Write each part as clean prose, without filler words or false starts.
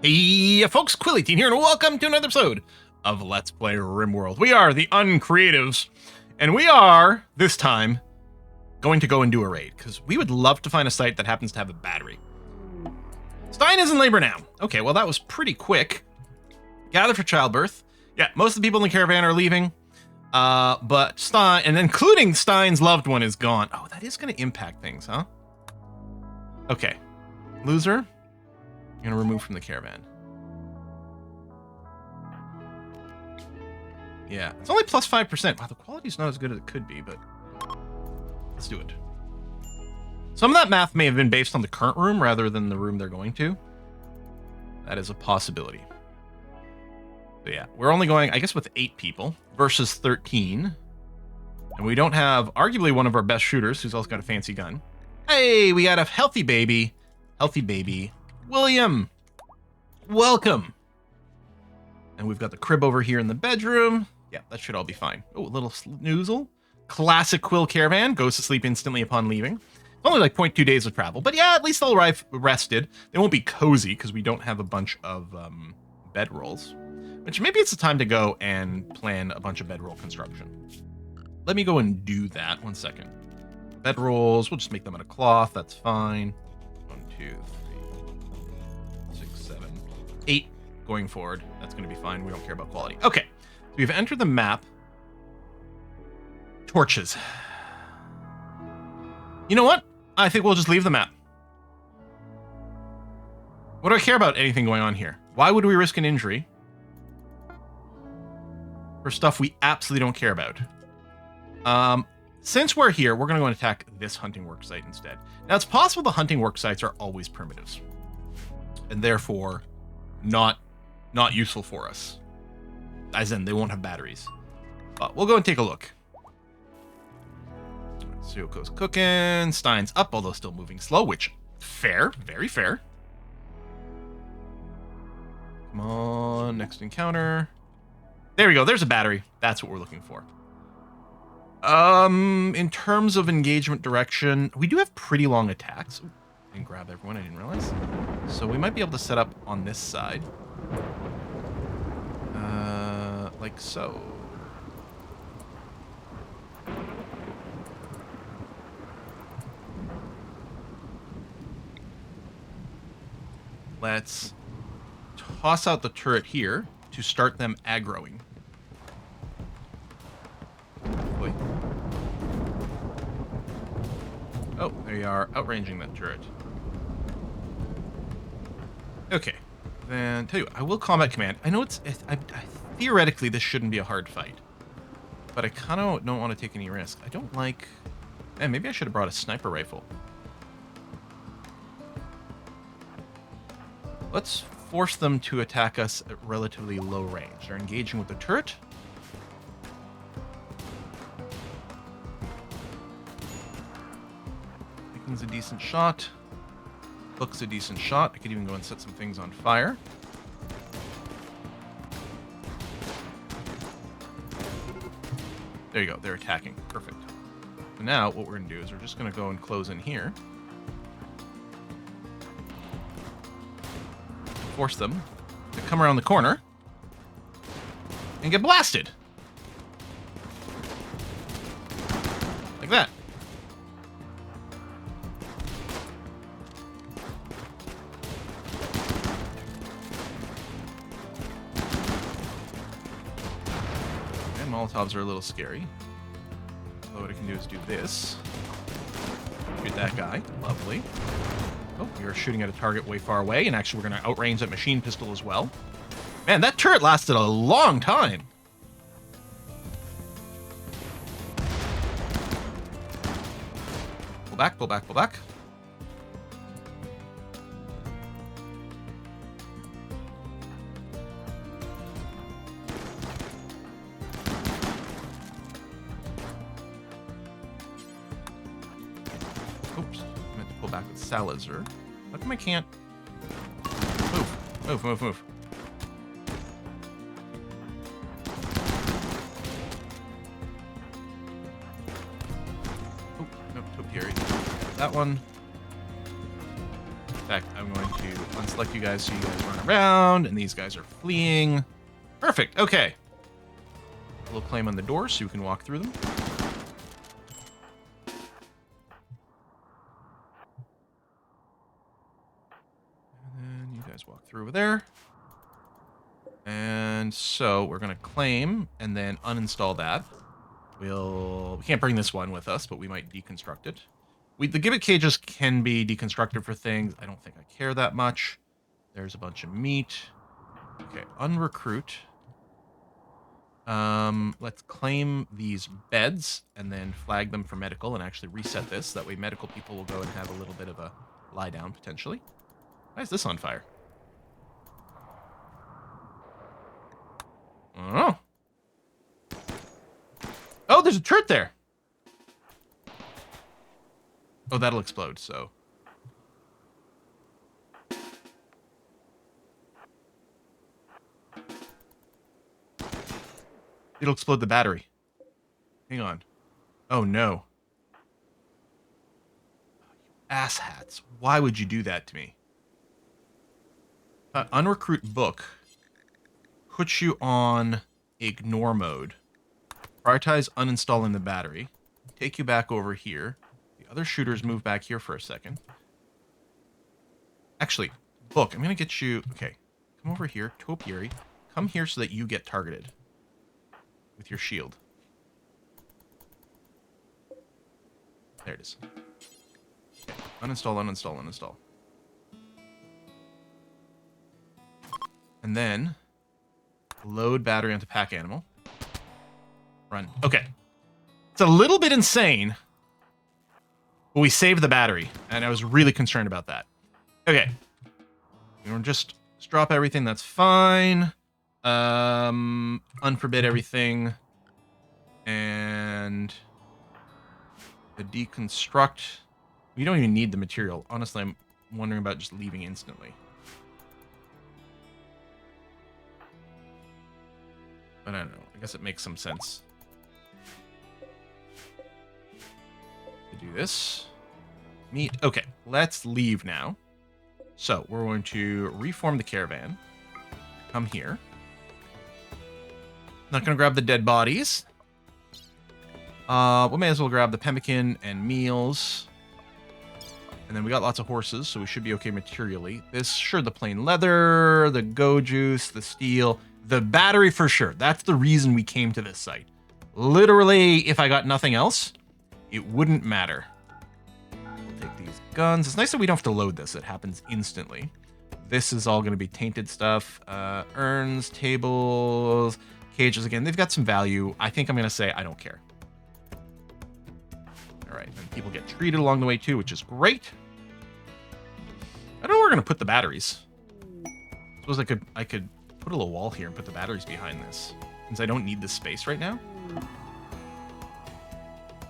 Hey folks, Quilly18 here, and welcome to another episode of Let's Play RimWorld. We are the Uncreatives, and we are, this time, going to go and do a raid, because we would love to find a site that happens to have a battery. Stein is in labor now. Okay, well that was pretty quick. Gather for childbirth. Yeah, most of the people in the caravan are leaving, but Stein, and including Stein's loved one, is gone. Oh, that is going to impact things, huh? Okay. Loser. You're gonna remove from the caravan. Yeah, it's only plus 5%. Wow, the quality's not as good as it could be, but let's do it. Some of that math may have been based on the current room rather than the room they're going to. That is a possibility. So yeah, we're only going, I guess, with 8 people versus 13. And we don't have arguably one of our best shooters who's also got a fancy gun. Hey, we got a healthy baby. Healthy baby. William, welcome. And we've got the crib over here in the bedroom. Yeah, that should all be fine. Oh, a little snoozle. Classic Quill caravan. Goes to sleep instantly upon leaving. It's only like 0.2 days of travel. But yeah, at least they'll arrive rested. They won't be cozy because we don't have a bunch of bedrolls. Which maybe it's the time to go and plan a bunch of bedroll construction. Let me go and do that. 1 second. Bedrolls, we'll just make them out of cloth. That's fine. 1, 2, 3, 6, 7, 8 going forward. That's going to be fine. We don't care about quality. Okay, so we've entered the map. Torches. You know what? I think we'll just leave the map. What do I care about anything going on here? Why would we risk an injury for stuff we absolutely don't care about? Since we're here, we're going to go and attack this hunting work site instead. Now, it's possible the hunting work sites are always primitives, and therefore not useful for us. As in, they won't have batteries. But we'll go and take a look. Suyoko's cooking. Stein's up, although still moving slow, which, fair. Very fair. Come on, next encounter. There we go, there's a battery. That's what we're looking for. In terms of engagement direction, we do have pretty long attacks. Ooh, I didn't grab everyone, I didn't realize. So we might be able to set up on this side. Like so. Let's toss out the turret here to start them aggroing. Wait. Oh, they are outranging that turret. Okay, then tell you what, I will combat command. I know I theoretically this shouldn't be a hard fight, but I kind of don't want to take any risk. I don't like. Man, maybe I should have brought a sniper rifle. Let's force them to attack us at relatively low range. They're engaging with the turret. It's a decent shot. Hook's a decent shot. I could even go and set some things on fire. There you go. They're attacking. Perfect. So now what we're going to do is we're just going to go and close in here. Force them to come around the corner and get blasted. Like that. Molotovs are a little scary. So what I can do is do this. Shoot that guy. Lovely. Oh, we are shooting at a target way far away, and actually we're going to outrange that machine pistol as well. Man, that turret lasted a long time. Pull back, pull back, pull back. Oops, I meant to pull back with Salazar. How come I can't? Move, move, move, move. Oh, no, topiary. That one. fact, I'm going to unselect you guys so you guys run around, and these guys are fleeing. Perfect. Okay. A little claim on the door so you can walk through them. And then you guys walk through over there. And so we're going to claim and then uninstall that. We can't bring this one with us, but we might deconstruct it. The gibbet cages can be deconstructed for things. I don't think I care that much. There's a bunch of meat. Okay, unrecruit. Let's claim these beds and then flag them for medical and actually reset this. That way medical people will go and have a little bit of a lie down, potentially. Why is this on fire? I don't know. Oh, there's a turret there. Oh, that'll explode, so. It'll explode the battery. Hang on. Oh, no. Asshats. Why would you do that to me? Unrecruit book. Put you on ignore mode. Prioritize uninstalling the battery. Take you back over here. The other shooters move back here for a second. Actually, book, I'm going to get you... Okay, come over here. Topiary. Come here so that you get targeted. With your shield. There it is. Okay. Uninstall, uninstall, uninstall. And then... load battery onto pack animal. Run. Okay. It's a little bit insane. But we saved the battery. And I was really concerned about that. Okay. We'll just drop everything. That's fine. Unforbid everything. And the deconstruct. We don't even need the material. Honestly, I'm wondering about just leaving instantly. But I don't know. I guess it makes some sense to do this. Meat. Okay, let's leave now. So we're going to reform the caravan. Come here. Not going to grab the dead bodies. We may as well grab the pemmican and meals. And then we got lots of horses, so we should be okay materially. This, sure, the plain leather, the go juice, the steel, the battery for sure. That's the reason we came to this site. Literally, if I got nothing else, it wouldn't matter. We'll take these guns. It's nice that we don't have to load this. It happens instantly. This is all going to be tainted stuff. Urns, tables, cages. Again, they've got some value. I think I'm going to say I don't care. All right, and people get treated along the way too, which is great. I don't know where we're going to put the batteries. I suppose I could put a little wall here and put the batteries behind this, since I don't need this space right now.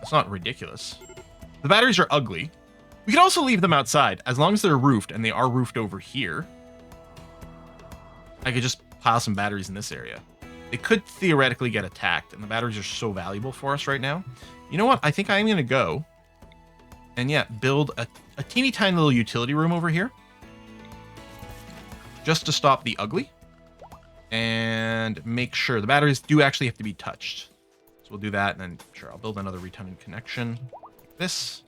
It's not ridiculous. The batteries are ugly. We could also leave them outside, as long as they're roofed, and they are roofed over here. I could just pile some batteries in this area. They could theoretically get attacked, and the batteries are so valuable for us right now. You know what? I think I'm going to go and, yeah, build a teeny tiny little utility room over here. Just to stop the ugly. And make sure the batteries do actually have to be touched. So we'll do that, and then, sure, I'll build another retunneling connection. Like this.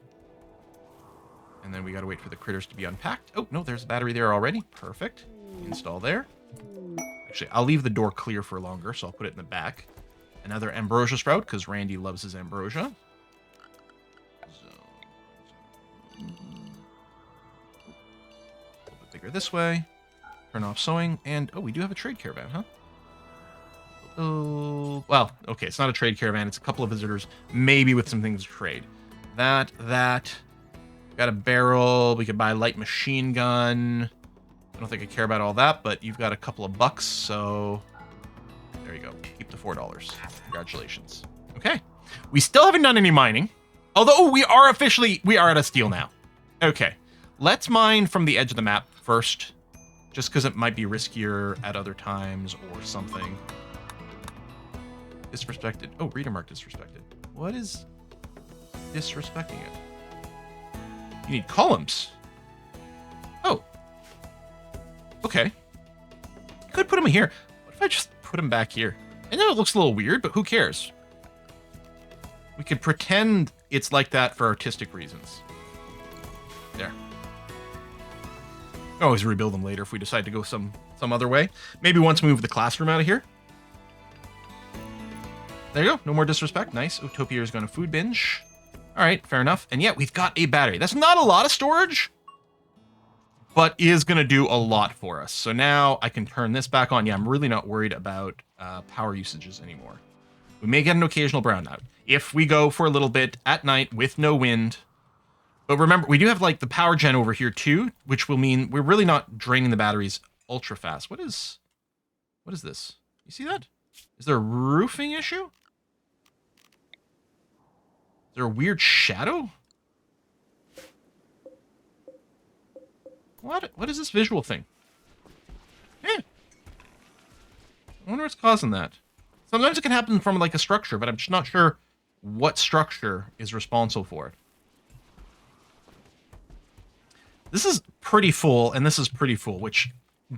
And then we got to wait for the critters to be unpacked. Oh, no, there's a battery there already. Perfect. Install there. Actually, I'll leave the door clear for longer, so I'll put it in the back. Another ambrosia sprout, because Randy loves his ambrosia. So, a little bit bigger this way. Turn off sewing, and oh, we do have a trade caravan, huh? Oh, well, okay, it's not a trade caravan. It's a couple of visitors, maybe with some things to trade. That. Got a barrel. We could buy a light machine gun. I don't think I care about all that, but you've got a couple of bucks, so there you go. Keep the $4. Congratulations. Okay. We still haven't done any mining, although we are out of steel now. Okay. Let's mine from the edge of the map first, just because it might be riskier at other times or something. Disrespected. Oh, reader mark disrespected. What is disrespecting it? You need columns. Oh. Okay. Could put him here. What if I just put him back here? I know it looks a little weird, but who cares? We could pretend it's like that for artistic reasons. There. We can always rebuild them later if we decide to go some other way. Maybe once we move the classroom out of here. There you go. No more disrespect. Nice. Utopia is going to food binge. All right, fair enough. And yeah, we've got a battery. That's not a lot of storage, but is going to do a lot for us. So now I can turn this back on. Yeah, I'm really not worried about power usages anymore. We may get an occasional brownout if we go for a little bit at night with no wind. But remember, we do have like the power gen over here too, which will mean we're really not draining the batteries ultra fast. What is this? You see that? Is there a roofing issue? Is there a weird shadow? What is this visual thing? I wonder what's causing that. Sometimes it can happen from like a structure, but I'm just not sure what structure is responsible for it. This is pretty full, and this is pretty full, which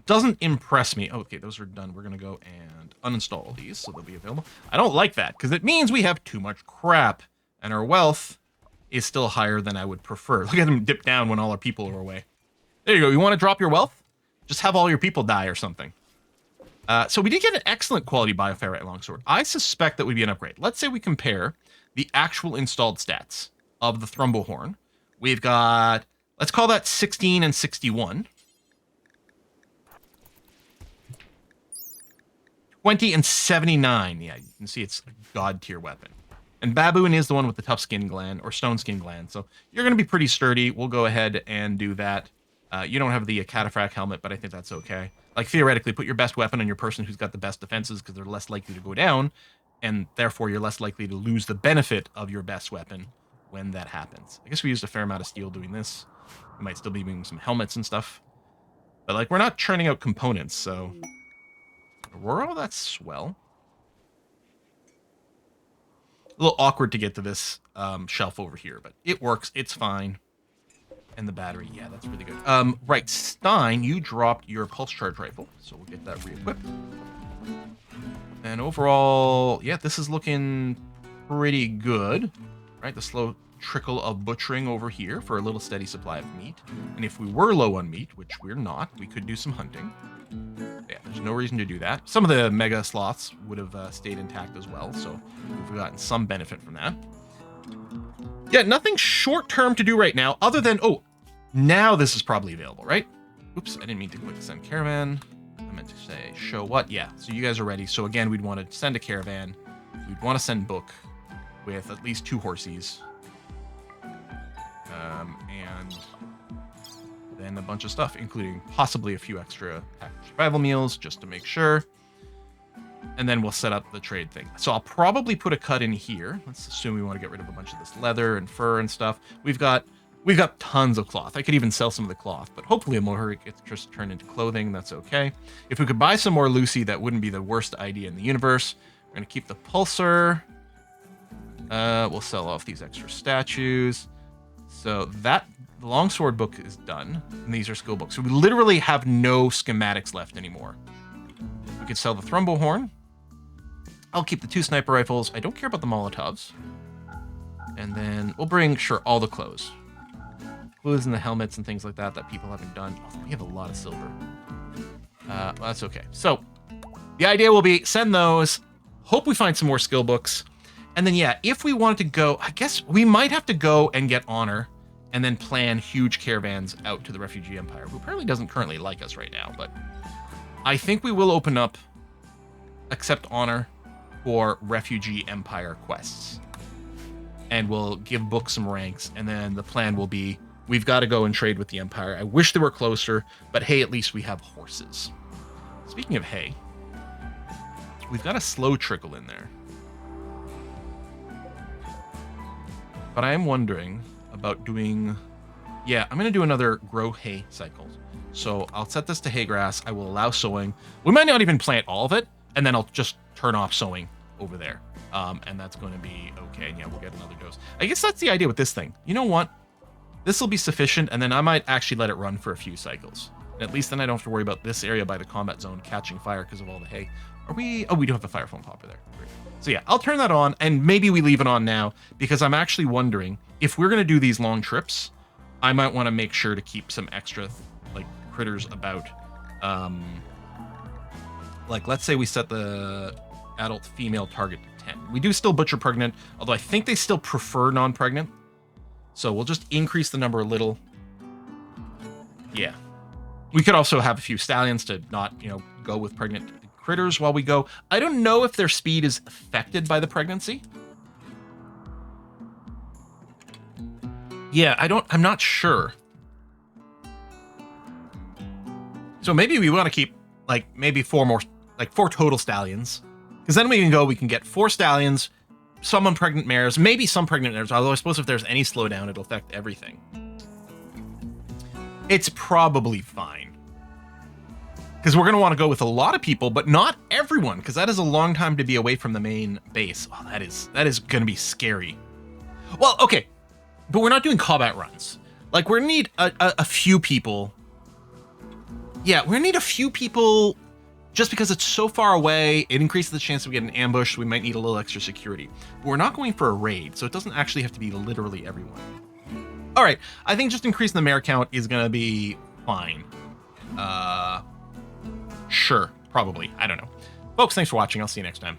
doesn't impress me. Okay, those are done. We're going to go and uninstall these so they'll be available. I don't like that because it means we have too much crap, and our wealth is still higher than I would prefer. Look at them dip down when all our people are away. There you go. You want to drop your wealth? Just have all your people die or something. So we did get an excellent quality bioferrite longsword. I suspect that would be an upgrade. Let's say we compare the actual installed stats of the Thrumbohorn. We've got, let's call that 16 and 61. 20 and 79. Yeah, you can see it's a god tier weapon. And Baboon is the one with the tough skin gland or stone skin gland. So you're going to be pretty sturdy. We'll go ahead and do that. You don't have the cataphract helmet, but I think that's okay. Like, theoretically, put your best weapon on your person who's got the best defenses because they're less likely to go down, and therefore you're less likely to lose the benefit of your best weapon when that happens. I guess we used a fair amount of steel doing this. We might still be doing some helmets and stuff. But, like, we're not churning out components, so... Aurora, that's swell. A little awkward to get to this shelf over here, but it works. It's fine. And the battery, yeah, that's really good. Right, Stein, you dropped your pulse charge rifle, so we'll get that re-equipped. And overall, yeah, this is looking pretty good. Right, the slow trickle of butchering over here for a little steady supply of meat. And if we were low on meat, which we're not, we could do some hunting. Yeah, there's no reason to do that. Some of the mega sloths would have stayed intact as well, so we've gotten some benefit from that. Yeah, nothing short-term to do right now, other than, oh, now this is probably available, right? Oops, I didn't mean to click send caravan. I meant to say show what? Yeah, so you guys are ready. So again, we'd want to send a caravan. We'd want to send book with at least 2 horsies. And then a bunch of stuff, including possibly a few extra packaged survival meals, just to make sure. And then we'll set up the trade thing. So I'll probably put a cut in here. Let's assume we want to get rid of a bunch of this leather and fur and stuff. We've got tons of cloth. I could even sell some of the cloth, but hopefully more it gets just turned into clothing. That's okay. If we could buy some more Lucy, that wouldn't be the worst idea in the universe. We're going to keep the pulsar. We'll sell off these extra statues. So the longsword book is done, and these are skill books. So we literally have no schematics left anymore. We could sell the Thrumbohorn. I'll keep the 2 sniper rifles. I don't care about the Molotovs. And then we'll bring, sure, all the clothes. Clothes and the helmets and things like that people haven't done. Oh, we have a lot of silver. Well, that's okay. So the idea will be send those. Hope we find some more skill books. And then, yeah, if we wanted to go, I guess we might have to go and get honor and then plan huge caravans out to the Refugee Empire, who apparently doesn't currently like us right now. But I think we will open up, accept honor for Refugee Empire quests. And we'll give books some ranks. And then the plan will be, we've got to go and trade with the Empire. I wish they were closer, but hey, at least we have horses. Speaking of hay, we've got a slow trickle in there. But I am wondering about doing... Yeah, I'm going to do another grow hay cycle. So I'll set this to hay grass. I will allow sowing. We might not even plant all of it, and then I'll just turn off sowing over there. And that's going to be okay. And yeah, we'll get another dose. I guess that's the idea with this thing. You know what? This will be sufficient, and then I might actually let it run for a few cycles. At least then I don't have to worry about this area by the combat zone catching fire because of all the hay. Are we... Oh, we do have a fire foam popper there. Great. So yeah, I'll turn that on, and maybe we leave it on now because I'm actually wondering if we're going to do these long trips, I might want to make sure to keep some extra, like, critters about. Like, let's say we set the adult female target to 10. We do still butcher pregnant, although I think they still prefer non-pregnant. So we'll just increase the number a little. Yeah. We could also have a few stallions to not, you know, go with pregnant critters while we go. I don't know if their speed is affected by the pregnancy. Yeah, I'm not sure. So maybe we want to keep, like, maybe 4 more, like 4 total stallions. Because then we can get 4 stallions, some pregnant mares, maybe some pregnant mares, although I suppose if there's any slowdown, it'll affect everything. It's probably fine. Because we're going to want to go with a lot of people, but not everyone, because that is a long time to be away from the main base. Oh, that is going to be scary. Well, okay, but we're not doing combat runs. Like, we're going to need a few people. Yeah, we're going to need a few people just because it's so far away. It increases the chance that we get an ambush. So we might need a little extra security. But we're not going for a raid, so it doesn't actually have to be literally everyone. All right, I think just increasing the mare count is going to be fine. Sure, probably. I don't know. Folks, thanks for watching. I'll see you next time.